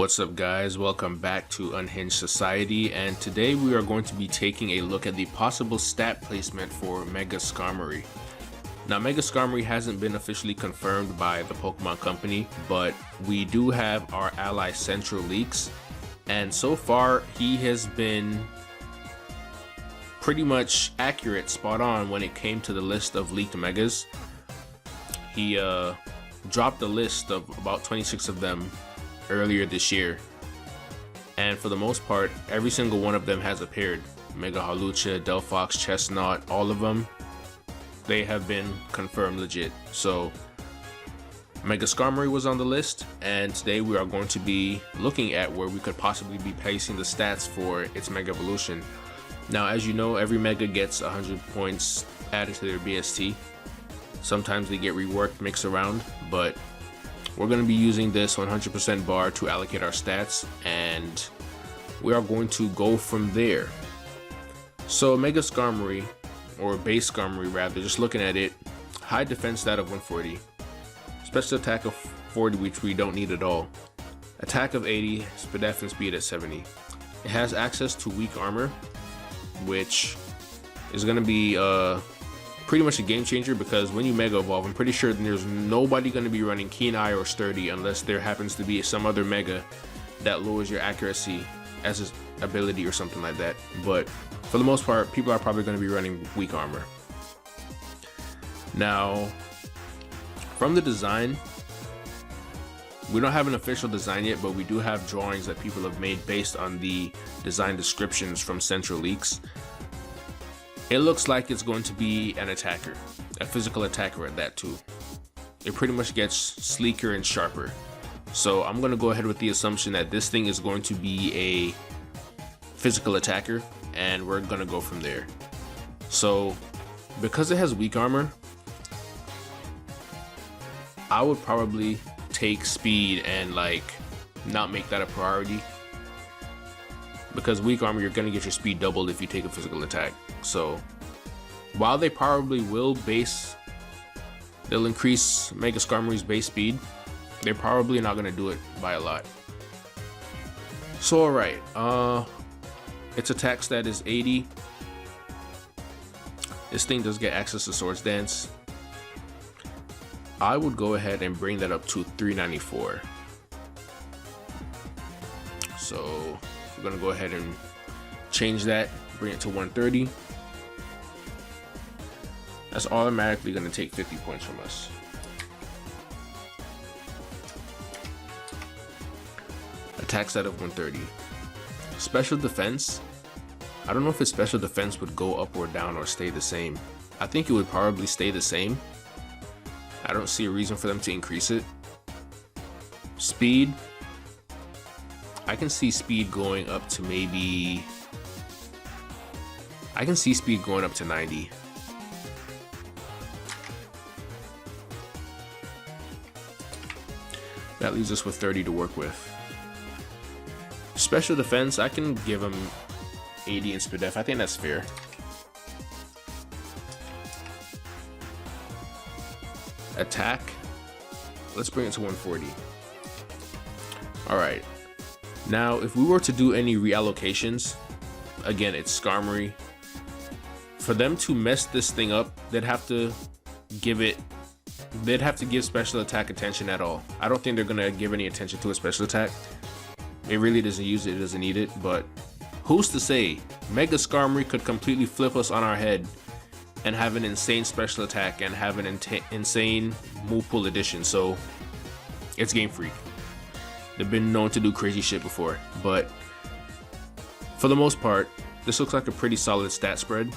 What's up guys, welcome back to Unhinged Society, and today we are going to be taking a look at the possible stat placement for Mega Skarmory. Now Mega Skarmory hasn't been officially confirmed by the Pokemon Company, but we do have our ally Central leaks, and so far he has been pretty much accurate, spot on when it came to the list of leaked Megas. He dropped a list of about 26 of them earlier this year, and for the most part every single one of them has appeared. Mega Hawlucha, Delphox, Chestnut, all of them, they have been confirmed legit. So Mega Skarmory was on the list, and today we are going to be looking at where we could possibly be placing the stats for its Mega Evolution. Now, as you know, every Mega gets 100 points added to their BST. Sometimes they get reworked, mixed around, but we're going to be using this 100% bar to allocate our stats, and we are going to go from there. So Mega Skarmory, or base Skarmory rather, just looking at it, high defense stat of 140, special attack of 40, which we don't need at all, attack of 80, SPDF and speed at 70. It has access to weak armor, which is going to be pretty much a game changer, because when you Mega Evolve, I'm pretty sure there's nobody going to be running Keen Eye or Sturdy unless there happens to be some other Mega that lowers your accuracy as his ability or something like that. But for the most part, people are probably going to be running weak armor. Now, from the design, we don't have an official design yet, but we do have drawings that people have made based on the design descriptions from Central Leaks. It looks like it's going to be an attacker, a physical attacker at that too. It pretty much gets sleeker and sharper. So I'm going to go ahead with the assumption that this thing is going to be a physical attacker, and we're going to go from there. So because it has weak armor, I would probably take speed and not make that a priority, because weak armor, you're going to get your speed doubled if you take a physical attack. So while they probably will they'll increase Mega Skarmory's base speed, they're probably not going to do it by a lot. So alright, its attack stat is 80. This thing does get access to Swords Dance. I would go ahead and bring that up to 394. So we're going to go ahead and change that, bring it to 130. That's automatically going to take 50 points from us. Attack stat of 130. Special defense, I don't know if its special defense would go up or down or stay the same. I think it would probably stay the same. I don't see a reason for them to increase it. Speed, I can see speed going up to maybe, I can see speed going up to 90. That leaves us with 30 to work with. Special defense, I can give him 80 in SPDF. I think that's fair. Attack, let's bring it to 140. Alright, now if we were to do any reallocations, again, it's Skarmory. For them to mess this thing up, they'd have to give special attack attention at all. I don't think they're gonna give any attention to a special attack. It really doesn't use it, it doesn't need it, but who's to say? Mega Skarmory could completely flip us on our head and have an insane special attack and have an insane move pool addition. So it's Game Freak. They've been known to do crazy shit before, but for the most part, this looks like a pretty solid stat spread.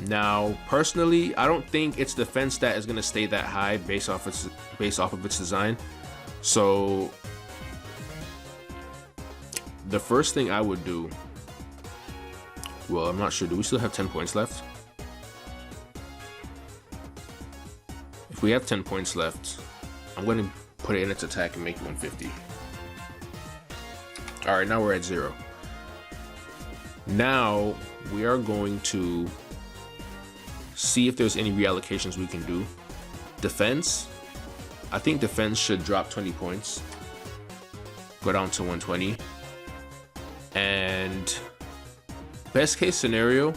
Now, personally, I don't think its defense stat is going to stay that high based off of its design. So the first thing I would do, well, I'm not sure. Do we still have 10 points left? If we have 10 points left, I'm going to put it in its attack and make it 150. All right, now we're at 0. Now we are going to see if there's any reallocations we can do. Defense, I think defense should drop 20 points. go down to 120. And best case scenario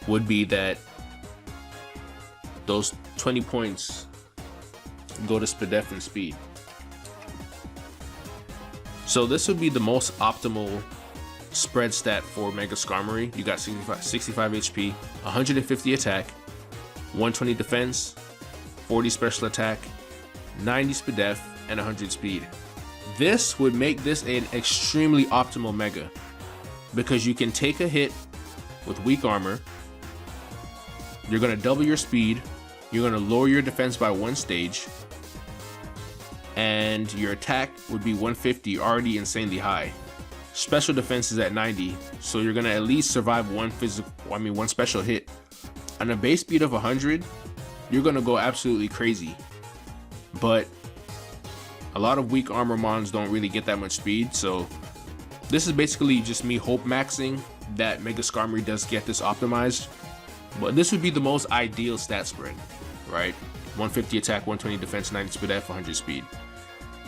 would be that those 20 points go to Spadef and speed. So this would be the most optimal spread stat for Mega Skarmory. You got 65 HP, 150 attack, 120 defense, 40 special attack, 90 Spadef, and 100 speed. This would make this an extremely optimal Mega because you can take a hit with weak armor, you're going to double your speed, you're going to lower your defense by 1 stage, and your attack would be 150, already insanely high. Special defense is at 90, so you're going to at least survive one special hit. On a base speed of 100, you're going to go absolutely crazy. But a lot of weak armor mons don't really get that much speed, so this is basically just me hope maxing that Mega Skarmory does get this optimized. But this would be the most ideal stat spread, right? 150 attack, 120 defense, 90 Spadef, 100 speed.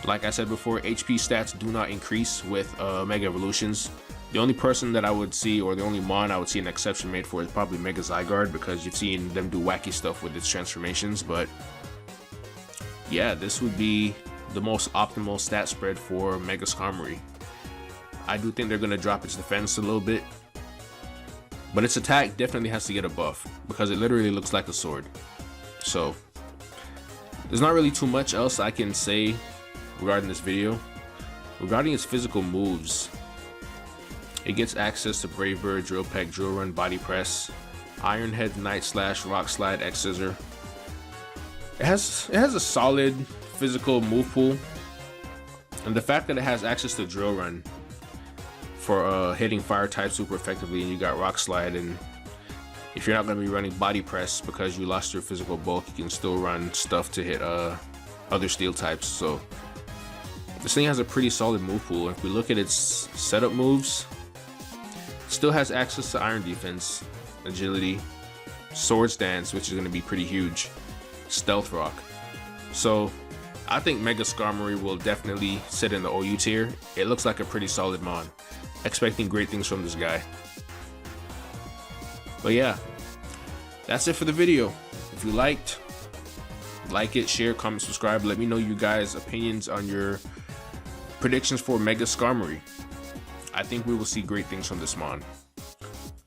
Like I said before, HP stats do not increase with Mega Evolutions. The only person that I would see, or the only mon I would see an exception made for, is probably Mega Zygarde, because you've seen them do wacky stuff with its transformations. But yeah, this would be the most optimal stat spread for Mega Skarmory. I do think they're going to drop its defense a little bit, but its attack definitely has to get a buff because it literally looks like a sword. So there's not really too much else I can say regarding this video. Regarding its physical moves, it gets access to Brave Bird, Drill Peck, Drill Run, Body Press, Iron Head, Night Slash, Rock Slide, X Scissor. It has a solid physical move pool, and the fact that it has access to Drill Run for hitting fire type super effectively, and you got Rock Slide, and if you're not going to be running Body Press because you lost your physical bulk, you can still run stuff to hit other steel types. So this thing has a pretty solid move pool. If we look at its setup moves, it still has access to Iron Defense, Agility, Sword Stance, which is going to be pretty huge, Stealth Rock. So I think Mega Skarmory will definitely sit in the OU tier. It looks like a pretty solid mon. Expecting great things from this guy. But yeah, that's it for the video. If you liked, like it, share, comment, subscribe. Let me know you guys' opinions on your predictions for Mega Skarmory. I think we will see great things from this mon.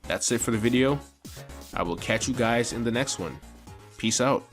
That's it for the video. I will catch you guys in the next one. Peace out.